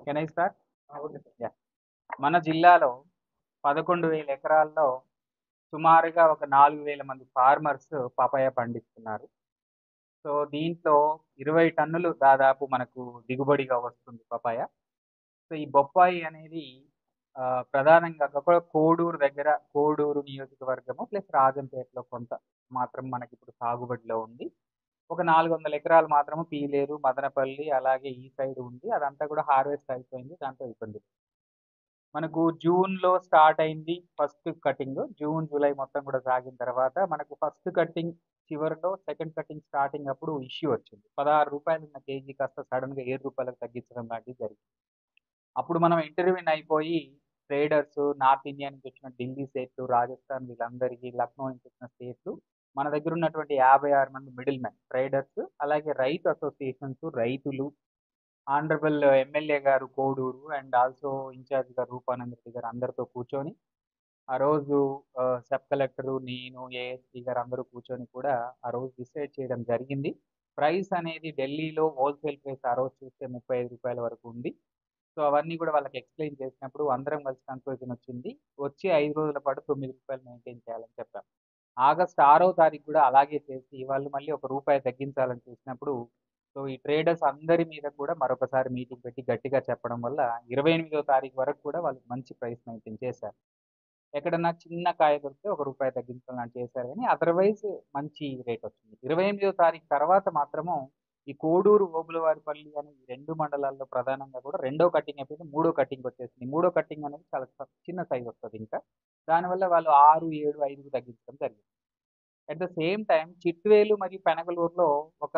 Can I start? Yeah. మన జిల్లాలో 11,000 ఎకరాల్లో సుమారుగా ఒక 4,000 మంది ఫార్మర్స్ పపాయ పండిస్తున్నారు. సో, దీంట్లో 20 టన్నులు దాదాపు మనకు దిగుబడిగా వస్తుంది పపాయ. సో, ఈ బొప్పాయి అనేది ప్రధానంగా కోడూరు దగ్గర కోడూరు నియోజకవర్గము ప్లస్ రాజంపేటలో కొంత మాత్రం మనకిప్పుడు సాగుబడిలో ఉంది. ఒక 400 ఎకరాలు మాత్రము పీలేరు, మదనపల్లి అలాగే ఈ సైడ్ ఉంది. అదంతా కూడా హార్వెస్ట్ అయిపోయింది. దాంట్లో ఇబ్బంది లేదు. మనకు జూన్‌లో స్టార్ట్ అయింది ఫస్ట్ కటింగ్. జూన్, జూలై మొత్తం కూడా సాగిన తర్వాత మనకు ఫస్ట్ కటింగ్ చివరిలో సెకండ్ కటింగ్ స్టార్టింగ్ అప్పుడు ఇష్యూ వచ్చింది. రూ. 16 ఉన్న కేజీ కాస్త సడెన్‌గా రూ. 7కి తగ్గించడం లాంటిది జరిగింది. అప్పుడు మనం ఇంటర్వ్యూన్ అయిపోయి ట్రేడర్స్, నార్త్ ఇండియా నుంచి వచ్చిన ఢిల్లీ స్టేట్‌లు, రాజస్థాన్ వీళ్ళందరికీ, లక్నో నుంచి వచ్చిన స్టేట్‌లు, మన దగ్గర ఉన్నటువంటి 56 మంది మిడిల్ మెన్ ట్రేడర్స్, అలాగే రైతు అసోసియేషన్స్, రైతులు, ఆనరబుల్ ఎమ్మెల్యే గారు కోడూరు అండ్ ఆల్సో ఇన్ఛార్జ్ గారు రూపానంద రెడ్డి గారు అందరితో కూర్చొని ఆ రోజు సబ్ కలెక్టరు, నేను, ఏఎస్పీ గారు అందరూ కూర్చొని కూడా ఆ రోజు డిసైడ్ చేయడం జరిగింది. ప్రైస్ అనేది ఢిల్లీలో హోల్‌సేల్ ప్రైస్ ఆ రోజు చూస్తే రూ. 35 వరకు ఉంది. సో, అవన్నీ కూడా వాళ్ళకి ఎక్స్‌ప్లెయిన్ చేసినప్పుడు అందరం కలిసి కన్క్లూజన్ వచ్చింది. వచ్చే 5 రోజుల పాటు రూ. 9 మెయింటైన్ చేయాలని చెప్పాం. ఆగస్టు 6వ తారీఖు కూడా అలాగే చేసి వాళ్ళు మళ్ళీ ఒక రూపాయి తగ్గించాలని చూసినప్పుడు సో, ఈ ట్రేడర్స్ అందరి మీద కూడా మరొకసారి మీటింగ్ పెట్టి గట్టిగా చెప్పడం వల్ల 28వ తారీఖు వరకు కూడా వాళ్ళు మంచి ప్రైస్ మెయింటైన్ చేశారు. ఎక్కడన్నా చిన్న కాయ దొరికితే ఒక రూపాయి తగ్గించాలని చేశారు గానీ, అదర్‌వైజ్ మంచి రేట్ వచ్చింది. 28వ తారీఖు తర్వాత మాత్రము ఈ కోడూరు, ఓబుళవారిపల్లి అని ఈ 2 మండలాల్లో ప్రధానంగా కూడా రెండో కటింగ్ అయిపోయింది. మూడో కటింగ్ వచ్చేసింది. మూడో కటింగ్ అనేది చాలా చిన్న సైజ్ వస్తది ఇంకా. దానివల్ల వాళ్ళు 6, 7, 5కి తగ్గించడం జరిగింది. At the same time Chitvel మరియు పెనగలూరులో ఒక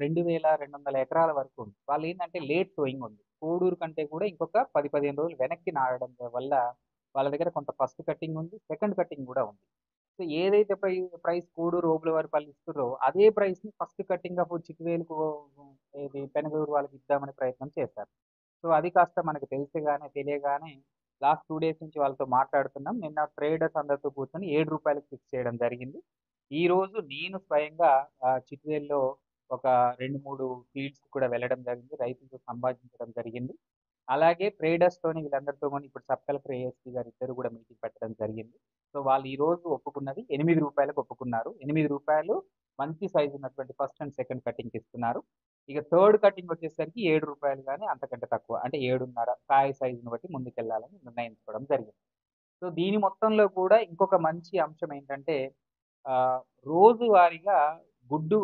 2,200 ఎకరాల వరకు ఉంది. వాళ్ళేందంటే లేట్ సోయింగ్ ఉంది. కోడూరు కంటే కూడా ఇంకొక 10, 15 రోజులు వెనక్కి నాటడం వల్ల వాళ్ళ దగ్గర కొంత ఫస్ట్ కటింగ్ ఉంది. సెకండ్ కటింగ్ కూడా ఉంది. సో, ఏదైతే ప్రైస్ కోడూరు, ఓబుళవారిపల్లి ఇస్తుర్రో అదే ప్రైస్‌ని ఫస్ట్ కటింగ్ ఆఫ్ చిట్వేలుకు ఏది పెనగలూరు వాళ్ళకి ఇద్దామనే ప్రయత్నం చేశారు. సో, అది కాస్త మనకు తెలియగానే లాస్ట్ 2 డేస్ నుంచి వాళ్ళతో మాట్లాడుతున్నాం. నిన్న ట్రేడర్స్ అందరితో కూర్చొని రూ. 7కి ఫిక్స్ చేయడం జరిగింది. ఈరోజు నేను స్వయంగా చిట్వేలులో ఒక 2, 3 ఫీల్డ్స్‌కి కూడా వెళ్ళడం జరిగింది. రైతులతో సంభాషించడం జరిగింది. అలాగే ట్రేడర్స్‌తోని వీళ్ళందరితో కూడా ఇప్పుడు సబ్ కలెక్టర్, ఏఎస్పీ గారు ఇద్దరు కూడా మీటింగ్ పెట్టడం జరిగింది. సో, వాళ్ళు ఈరోజు ఒప్పుకున్నది రూ. 8కి ఒప్పుకున్నారు. రూ. 8 మంచి సైజ్ ఉన్నటువంటి ఫస్ట్ అండ్ సెకండ్ కటింగ్‌కి ఇస్తున్నారు. ఇక థర్డ్ కటింగ్ వచ్చేసరికి రూ. 7 గాని అంతకంటే తక్కువ. అంటే 7.5 కాయ సైజ్‌ని బట్టి ముందుకెళ్ళాలని నిర్ణయించుకోవడం జరిగింది. సో, దీని మొత్తంలో కూడా ఇంకొక మంచి అంశం ఏంటంటే ఆహ్, రోజువారీగా గుడ్డు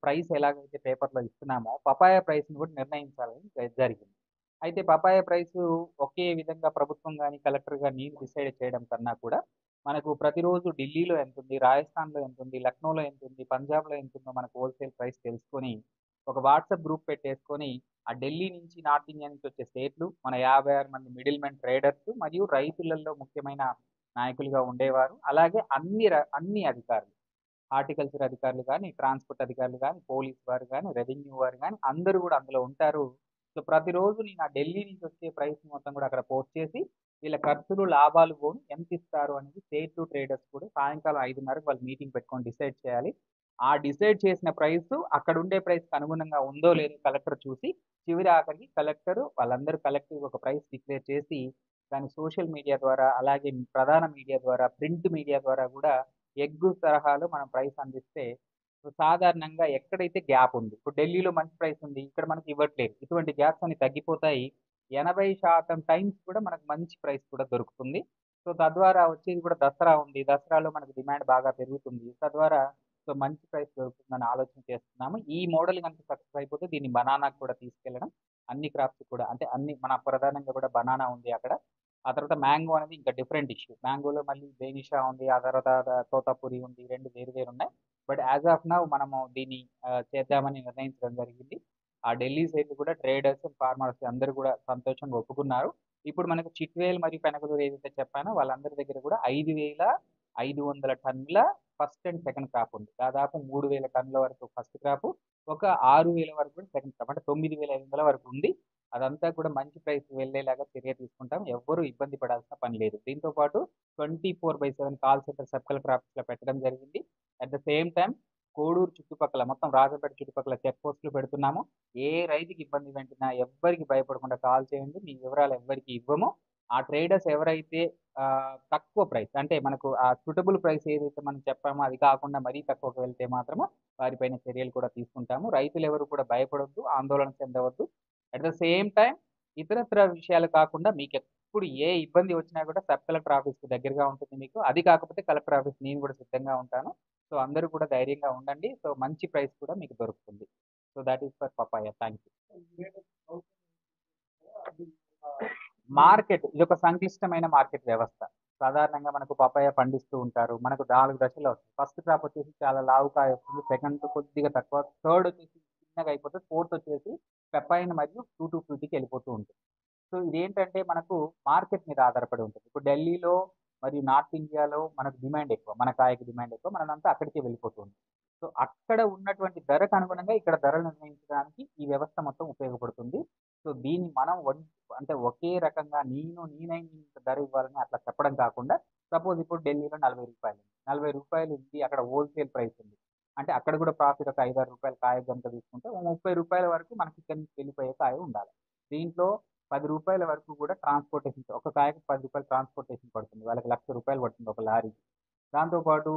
ప్రైస్ ఎలాగైతే పేపర్‌లో ఇస్తున్నామో, పపాయ ప్రైస్‌ని కూడా నిర్ణయించాలని జరిగింది. అయితే పపాయ ప్రైసు ఒకే విధంగా ప్రభుత్వం గాని, కలెక్టర్ గాని నేను డిసైడ్ చేయడం కన్నా కూడా, మనకు ప్రతిరోజు ఢిల్లీలో ఎంతుంది, రాజస్థాన్‌లో ఎంతుంది, లక్నోలో ఎంతుంది, పంజాబ్‌లో ఎంతుందో మనకు హోల్‌సేల్ ప్రైస్ తెలుసుకొని, ఒక వాట్సాప్ గ్రూప్ పెట్టేసుకొని, ఆ ఢిల్లీ నుంచి, నార్త్ ఇండియా నుంచి వచ్చే స్టేట్‌లు, మన 56 మంది మిడిల్ మెన్ ట్రేడర్స్ మరియు రైతులలో ముఖ్యమైన నాయకులుగా ఉండేవారు. అలాగే అన్ని అధికారులు. హార్టికల్చర్ అధికారులు గాని, ట్రాన్స్‌పోర్ట్ అధికారులు గాని, పోలీస్ వారు గాని, రెవెన్యూ వారు గాని అందరూ గూడా అందులో ఉంటారు. సో, ప్రతిరోజు నేను ఆ ఢిల్లీ నుంచి వచ్చే ప్రైస్ మొత్తం గూడా అక్కడ పోస్ట్ చేసి, వీళ్ళ ఖర్చులు, లాభాలు పోను ఎంతిస్తారు అనేది స్టేట్ ట్రేడర్స్ కూడా సాయంకాలం 5:30కి వాళ్ళు మీటింగ్ పెట్టుకొని డిసైడ్ చేయాలి. ఆ డిసైడ్ చేసిన ప్రైసు అక్కడుండే ప్రైస్‌కి అనుగుణంగా ఉందో లేదో కలెక్టర్ చూసి, చివరి ఆఖరికి కలెక్టరు వాళ్ళందరూ కలెక్టివ్‌గా ఒక ప్రైస్ డిక్లేర్ చేసి, దాన్ని సోషల్ మీడియా ద్వారా, అలాగే ప్రధాన మీడియా ద్వారా, ప్రింట్ మీడియా ద్వారా గూడా ఎగ్ తరహాలో మనం ప్రైస్ అందిస్తే సాధారణంగా ఎక్కడైతే గ్యాప్ ఉంది. ఇప్పుడు ఢిల్లీలో మంచి ప్రైస్ ఉంది. ఇక్కడ మనకి ఇవ్వట్లేదు. ఇటువంటి గ్యాప్స్ అన్ని తగ్గిపోతాయి. 80% టైమ్స్ కూడా మనకు మంచి ప్రైస్ కూడా దొరుకుతుంది. సో, తద్వారా వచ్చేది కూడా దసరా ఉంది. దసరాలో మనకు డిమాండ్ బాగా పెరుగుతుంది. తద్వారా సో, మంచి ప్రైస్ దొరుకుతుందని ఆలోచన చేస్తున్నాము. ఈ మోడల్ గనుక సక్సెస్ అయిపోతే దీన్ని బనానాకి కూడా తీసుకెళ్లడం. అన్ని క్రాప్స్ కూడా అంటే అన్ని మన ప్రధానంగా కూడా బనానా ఉంది అక్కడ. ఆ తర్వాత మ్యాంగో అనేది ఇంకా డిఫరెంట్ ఇష్యూ. మ్యాంగోలో మళ్ళీ బేనిషా ఉంది. ఆ తర్వాత తోతాపురి ఉంది. 2 వేరు వేరు ఉన్నాయి. బట్ యాస్ ఆఫ్ నౌ మనము దీన్ని చేద్దామని నిర్ణయించడం జరిగింది. ఆ ఢిల్లీ సైడ్ కూడా ట్రేడర్స్, ఫార్మర్స్ అందరూ కూడా సంతోషంగా ఒప్పుకున్నారు. ఇప్పుడు మనకు చిట్వేల్ మరియు పెనగలూరు ఏదైతే చెప్పానో వాళ్ళందరి దగ్గర కూడా 5,500 టన్నుల ఫస్ట్ అండ్ సెకండ్ క్రాప్ ఉంది. దాదాపు 3,000 టన్నుల వరకు ఫస్ట్ క్రాపు, ఒక 6,000 వరకు కూడా సెకండ్ క్రాప్. అంటే 9,500 వరకు ఉంది. అదంతా కూడా మంచి ప్రైస్ వెళ్ళేలాగా చర్య తీసుకుంటాం. ఎవ్వరు ఇబ్బంది పడాల్సిన పని లేదు. దీంతో పాటు 24/7 కాల్ సెంటర్ సబ్ కలెక్టర్ ఆఫీస్‌లో పెట్టడం జరిగింది. At the same time Koduru చుట్టుపక్కల మొత్తం రాజంపేట చుట్టుపక్కల చెక్ పోస్టులు పెడుతున్నాము. ఏ రైతుకి ఇబ్బంది వెంటనే ఎవ్వరికి భయపడకుండా కాల్ చేయండి. మీ వివరాలు ఎవ్వరికి ఇవ్వము. ఆ ట్రేడర్స్ ఎవరైతే తక్కువ ప్రైస్ అంటే మనకు ఆ సూటబుల్ ప్రైస్ ఏదైతే మనం చెప్పామో అది కాకుండా మరీ తక్కువకు వెళ్తే మాత్రము వారిపైన చర్యలు కూడా తీసుకుంటాము. రైతులు ఎవరు కూడా భయపడొద్దు, ఆందోళన చెందవద్దు. అట్ ద సేమ్ టైం ఇతరత్ర విషయాలు కాకుండా మీకు ఎప్పుడు ఏ ఇబ్బంది వచ్చినా కూడా సబ్ కలెక్టర్ ఆఫీస్‌కి దగ్గరగా ఉంటుంది మీకు. అది కాకపోతే కలెక్టర్ ఆఫీస్ నేను కూడా సిద్ధంగా ఉంటాను. సో, అందరూ కూడా ధైర్యంగా ఉండండి. సో, మంచి ప్రైస్ కూడా మీకు దొరుకుతుంది. So, that is for papaya. Thank you. Market ఇదొక సంక్లిష్టమైన మార్కెట్ వ్యవస్థ. సాధారణంగా మనకు పపాయ పండిస్తూ ఉంటారు. మనకు 4 దశలు వస్తాయి. ఫస్ట్ క్రాప్ వచ్చేసి చాలా లావు కాయ వస్తుంది. సెకండ్ కొద్దిగా తక్కువ. థర్డ్ వచ్చేసి చిన్నగా అయిపోతుంది. ఫోర్త్ వచ్చేసి పెపాయిన్ మరియు టూటీ ఫ్రూటీకి వెళ్ళిపోతూ ఉంటుంది. సో ఇదేంటంటే మనకు మార్కెట్ మీద ఆధారపడి ఉంటుంది. ఇప్పుడు ఢిల్లీలో మరియు నార్త్ ఇండియాలో మనకు డిమాండ్ ఎక్కువ. మన కాయకి డిమాండ్ ఎక్కువ. మనంతా అక్కడికే వెళ్ళిపోతుంది. సో అక్కడ ఉన్నటువంటి ధరకు అనుగుణంగా ఇక్కడ ధరలు నిర్ణయించడానికి ఈ వ్యవస్థ మొత్తం ఉపయోగపడుతుంది. సో దీన్ని మనం అంటే ఒకే రకంగా నేనై ఇంత ధర ఇవ్వాలని అట్లా చెప్పడం కాకుండా సపోజ్ ఇప్పుడు ఢిల్లీలో 40 రూపాయలు. 40 రూపాయలు ఉంది. అక్కడ హోల్‌సేల్ ప్రైస్ ఉంది. అంటే అక్కడ కూడా ప్రాఫిట్ ఒక 5, 6 రూపాయలు కాయ గనుక తీసుకుంటే 30 రూపాయల వరకు మనకి ఇక్కడి నుంచి వెళ్ళిపోయే కాయ ఉండాలి. దీంట్లో 10 రూపాయల వరకు కూడా ట్రాన్స్‌పోర్టేషన్ ఒక కాయకి 10 రూపాయలు ట్రాన్స్‌పోర్టేషన్ పడుతుంది. వాళ్ళకి 1,00,000 రూపాయలు పడుతుంది ఒక లారీకి. దాంతో పాటు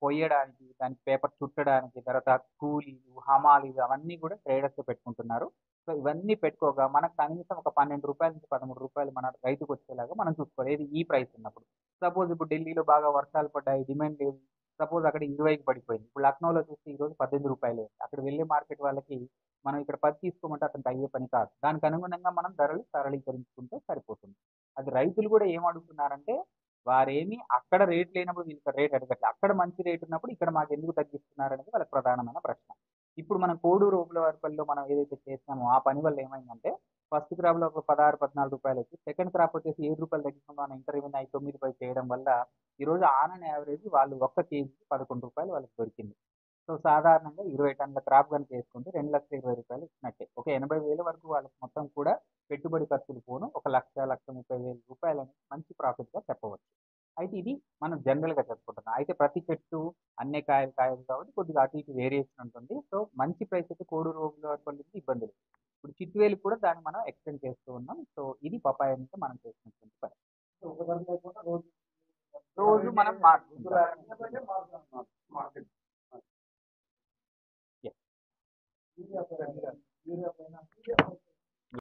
కొయ్యడానికి, దానికి పేపర్ చుట్టడానికి, తర్వాత కూలీలు, హమాలీలు అవన్నీ కూడా ట్రేడర్స్ పెట్టుకుంటున్నారు. సో ఇవన్నీ పెట్టుకోగా మనకు కనీసం ఒక 12 రూపాయల నుంచి 13 రూపాయలు మన రైతుకు వచ్చేలాగా మనం చూసుకోవాలి. ఏది ఈ ప్రైస్ ఉన్నప్పుడు. సపోజ్ ఇప్పుడు ఢిల్లీలో బాగా వర్షాలు పడ్డాయి, డిమాండ్ లేదు. సపోజ్ అక్కడ 20కి పడిపోయింది. ఇప్పుడు లక్నోలో చూస్తే ఈరోజు 18 రూపాయలే. అక్కడ వెళ్ళే మార్కెట్ వాళ్ళకి మనం ఇక్కడ 10 తీసుకోమంటే అతనికి అయ్యే పని కాదు. దానికి అనుగుణంగా మనం ధరలు సరళీకరించుకుంటే సరిపోతుంది. అది రైతులు కూడా ఏం అడుగుతున్నారంటే వారేమి అక్కడ రేట్ లేనప్పుడు వీళ్ళకి రేట్ అడగట్లే. అక్కడ మంచి రేట్ ఉన్నప్పుడు ఇక్కడ మాకెందుకు తగ్గిస్తున్నారనేది వాళ్ళకి ప్రధానమైన ప్రశ్న. ఇప్పుడు మనం కోడూరు ఓబుళవారిపల్లిలో మనం ఏదైతే చేసామో ఆ పని వల్ల ఏమైందంటే ఫస్ట్ క్రాప్‌లో ఒక 16, 14 రూపాయలొచ్చి సెకండ్ క్రాప్ వచ్చేసి రూ. 7 తగ్గించుకుందాం అన్న ఇంటర్వ్యూని 9, 10 చేయడం వల్ల ఈరోజు ఆన్ అండ్ యావరేజ్ వాళ్ళు ఒక్క కేజీకి రూ. 11 వాళ్ళకి దొరికింది. సో సాధారణంగా 20 టన్నుల క్రాప్ గనుక చేసుకుంటే రూ. 2,20,000 ఇచ్చినట్టే. ఒక 80,000 వరకు వాళ్ళకి మొత్తం కూడా పెట్టుబడి ఖర్చులు పోను ఒక 1,30,000 అనేది మంచి ప్రాఫిట్‌గా చెప్పవచ్చు. అయితే ఇది మనం జనరల్‌గా చెప్పుకుంటున్నాం. అయితే ప్రతి చెట్టు అన్ని కాయలు కాయదు కాబట్టి కొద్దిగా అటు ఇటు వేరియేషన్ ఉంటుంది. సో మంచి ప్రైస్ అయితే కోడూరు ఓబుళవారిపల్లికి ఇబ్బంది లేదు. ఇప్పుడు చిట్వేలు కూడా దాన్ని మనం ఎక్స్‌టెండ్ చేస్తూ ఉన్నాం. సో ఇది పపాయ మీద మనం చేసినటువంటి పని. రోజు మనం మార్చుకుంటాం. యెస్.